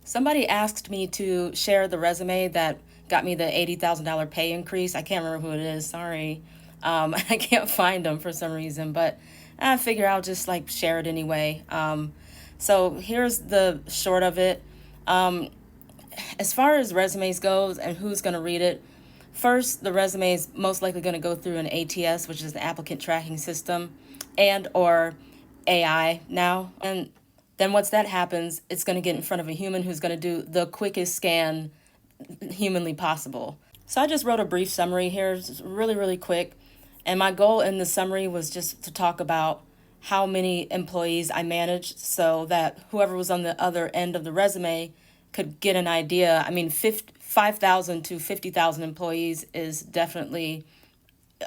Somebody asked me to share the resume that got me the $80,000 pay increase. I can't remember who it is. Sorry. I can't find them for some reason, but I figure I'll just like share it anyway. So here's the short of it. As far as resumes goes and who's going to read it, first, the resume is most likely going to go through an ATS, which is the applicant tracking system, and or AI now. And then once that happens, it's going to get in front of a human who's going to do the quickest scan humanly possible. So I just wrote a brief summary here, just really, really quick. And my goal in the summary was just to talk about how many employees I managed so that whoever was on the other end of the resume could get an idea. I mean, 5,000 to 50,000 employees is definitely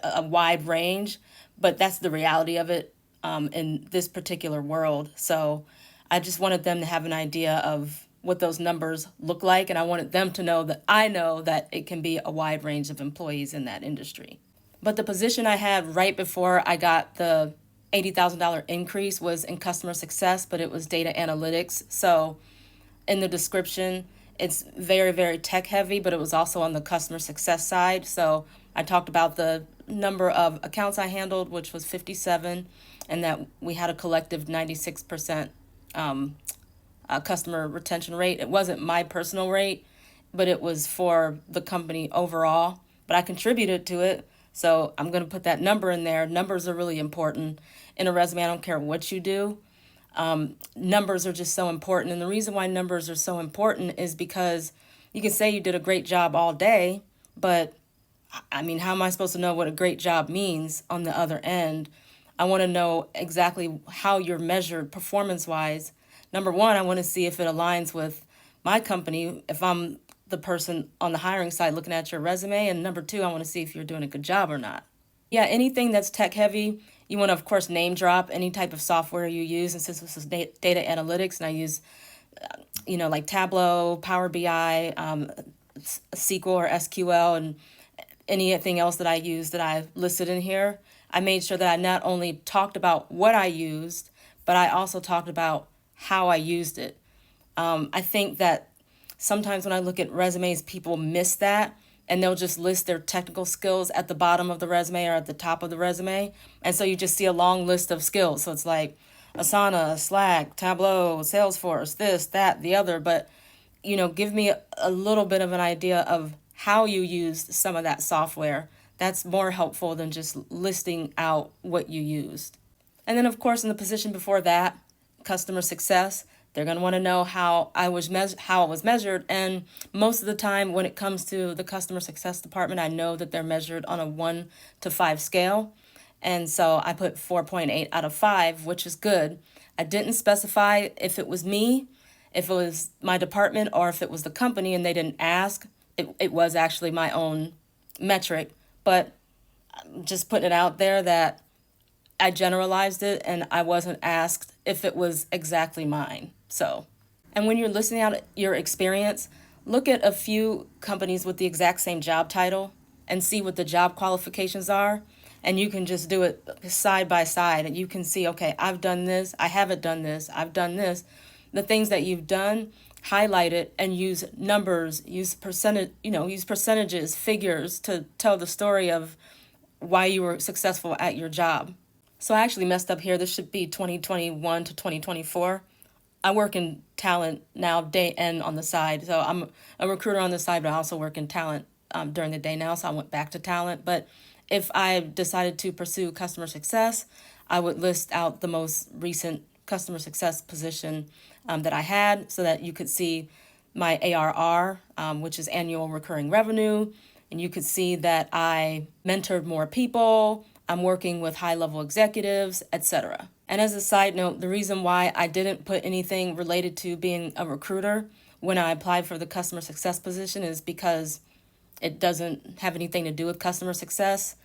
a wide range, but that's the reality of it in this particular world. So I just wanted them to have an idea of what those numbers look like, and I wanted them to know that I know that it can be a wide range of employees in that industry. But the position I had right before I got the $80,000 increase was in customer success, but it was data analytics. So in the description, it's very, very tech heavy, but it was also on the customer success side. So I talked about the number of accounts I handled, which was 57, and that we had a collective 96% customer retention rate. It wasn't my personal rate, but it was for the company overall. But I contributed to it, so I'm going to put that number in there. Numbers are really important in a resume. I don't care what you do. Numbers are just so important. And the reason why numbers are so important is because you can say you did a great job all day, but I mean, how am I supposed to know what a great job means on the other end? I want to know exactly how you're measured performance wise. Number one, I want to see if it aligns with my company, if I'm the person on the hiring side looking at your resume. And number two, I want to see if you're doing a good job or not. Yeah, anything that's tech heavy, you want to, of course, name drop any type of software you use. And since this is data analytics, and I use, like Tableau, Power BI, SQL or SQL, and anything else that I use that I listed in here, I made sure that I not only talked about what I used, but I also talked about how I used it. I think that sometimes when I look at resumes, people miss that and they'll just list their technical skills at the bottom of the resume or at the top of the resume. And so you just see a long list of skills. So it's like Asana, Slack, Tableau, Salesforce, this, that, the other. But, give me a little bit of an idea of how you used some of that software. That's more helpful than just listing out what you used. And then, of course, in the position before that, customer success, they're going to want to know how I was how it was measured. And most of the time, when it comes to the customer success department, I know that they're measured on a 1 to 5 scale. And so I put 4.8 out of 5, which is good. I didn't specify if it was me, if it was my department, or if it was the company, and they didn't ask. It was actually my own metric, but just putting it out there that I generalized it and I wasn't asked if it was exactly mine. So, and when you're listing out your experience, look at a few companies with the exact same job title and see what the job qualifications are. And you can just do it side by side and you can see, okay, I've done this, I haven't done this, I've done this. The things that you've done, highlight it and use numbers, use percentages, figures to tell the story of why you were successful at your job. So I actually messed up here. This should be 2021 to 2024. I work in talent now, day and on the side. So I'm a recruiter on the side, but I also work in talent during the day now. So I went back to talent. But if I decided to pursue customer success, I would list out the most recent customer success position that I had so that you could see my ARR, which is annual recurring revenue. And you could see that I mentored more people, I'm working with high-level executives, etc. And as a side note, the reason why I didn't put anything related to being a recruiter when I applied for the customer success position is because it doesn't have anything to do with customer success.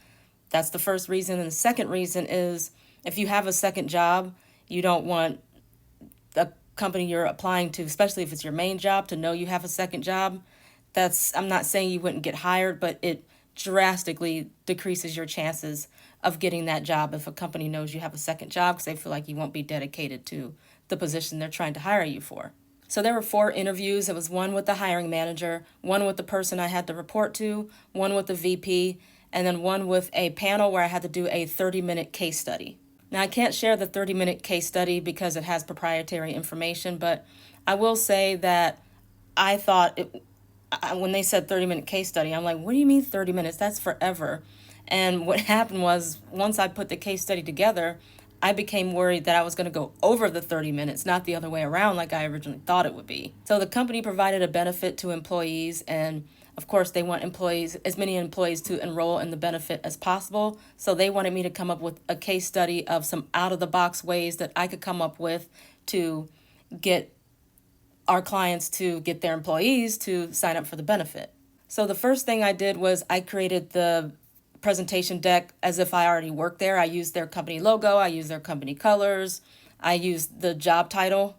That's the first reason. And the second reason is if you have a second job, you don't want the company you're applying to, especially if it's your main job, to know you have a second job. I'm not saying you wouldn't get hired, but it drastically decreases your chances of getting that job if a company knows you have a second job because they feel like you won't be dedicated to the position they're trying to hire you for. So there were 4 interviews. It was one with the hiring manager, one with the person I had to report to, one with the VP, and then one with a panel where I had to do a 30-minute case study. Now, I can't share the 30-minute case study because it has proprietary information, but I will say that I thought when they said 30-minute case study, I'm like, what do you mean 30 minutes? That's forever. And what happened was, once I put the case study together, I became worried that I was going to go over the 30 minutes, not the other way around like I originally thought it would be. So the company provided a benefit to employees, and of course they want as many employees to enroll in the benefit as possible. So they wanted me to come up with a case study of some out-of-the-box ways that I could come up with to get our clients to get their employees to sign up for the benefit. So the first thing I did was I created the presentation deck as if I already worked there. I used their company logo, I used their company colors, I used the job title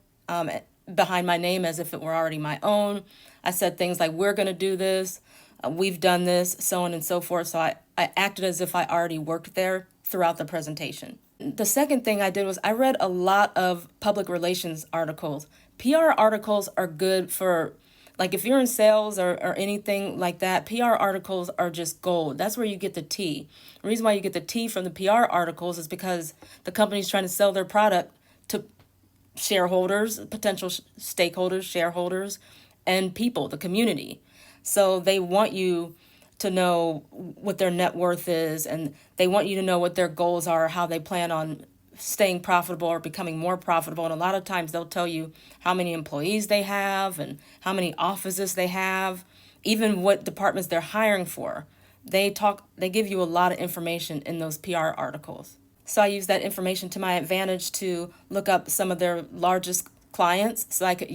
behind my name as if it were already my own. I said things like, we're going to do this, we've done this, so on and so forth. So I acted as if I already worked there throughout the presentation. The second thing I did was I read a lot of public relations articles. PR articles are good for, like, if you're in sales or anything like that, PR articles are just gold. That's where you get the tea. The reason why you get the tea from the PR articles is because the company's trying to sell their product to shareholders, potential stakeholders, shareholders, and people, the community. So they want you to know what their net worth is, and they want you to know what their goals are, how they plan on staying profitable or becoming more profitable. And a lot of times they'll tell you how many employees they have and how many offices they have, even what departments they're hiring for. They give you a lot of information in those PR articles. So I use that information to my advantage to look up some of their largest clients so I could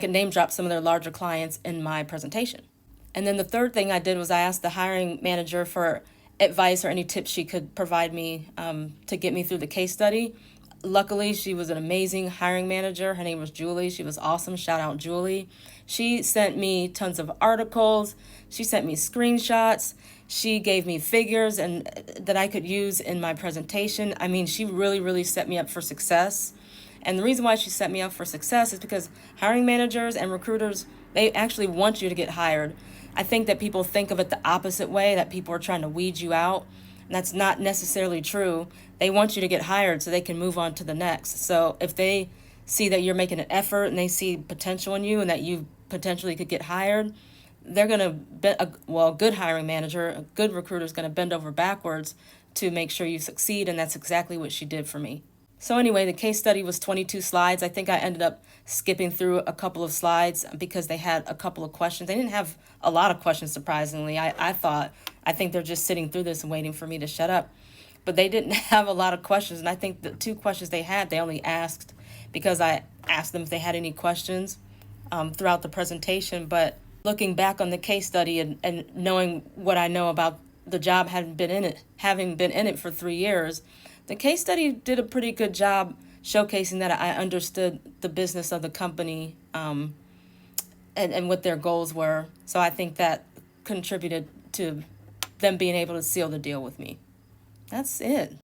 name drop some of their larger clients in my presentation. And then the third thing I did was I asked the hiring manager for advice or any tips she could provide me to get me through the case study. Luckily, she was an amazing hiring manager. Her name was Julie. She was awesome. Shout out, Julie. She sent me tons of articles. She sent me screenshots. She gave me figures and that I could use in my presentation. I mean, she really, really set me up for success. And the reason why she set me up for success is because hiring managers and recruiters, they actually want you to get hired. I think that people think of it the opposite way, that people are trying to weed you out. And that's not necessarily true. They want you to get hired so they can move on to the next. So if they see that you're making an effort and they see potential in you and that you potentially could get hired, they're going to, a good hiring manager, a good recruiter is going to bend over backwards to make sure you succeed. And that's exactly what she did for me. So anyway, the case study was 22 slides. I think I ended up skipping through a couple of slides because they had a couple of questions. They didn't have a lot of questions, surprisingly. I think they're just sitting through this and waiting for me to shut up. But they didn't have a lot of questions. And I think the 2 questions they had, they only asked because I asked them if they had any questions throughout the presentation. But looking back on the case study and knowing what I know about the job having been in it for 3 years, the case study did a pretty good job showcasing that I understood the business of the company and what their goals were. So I think that contributed to them being able to seal the deal with me. That's it.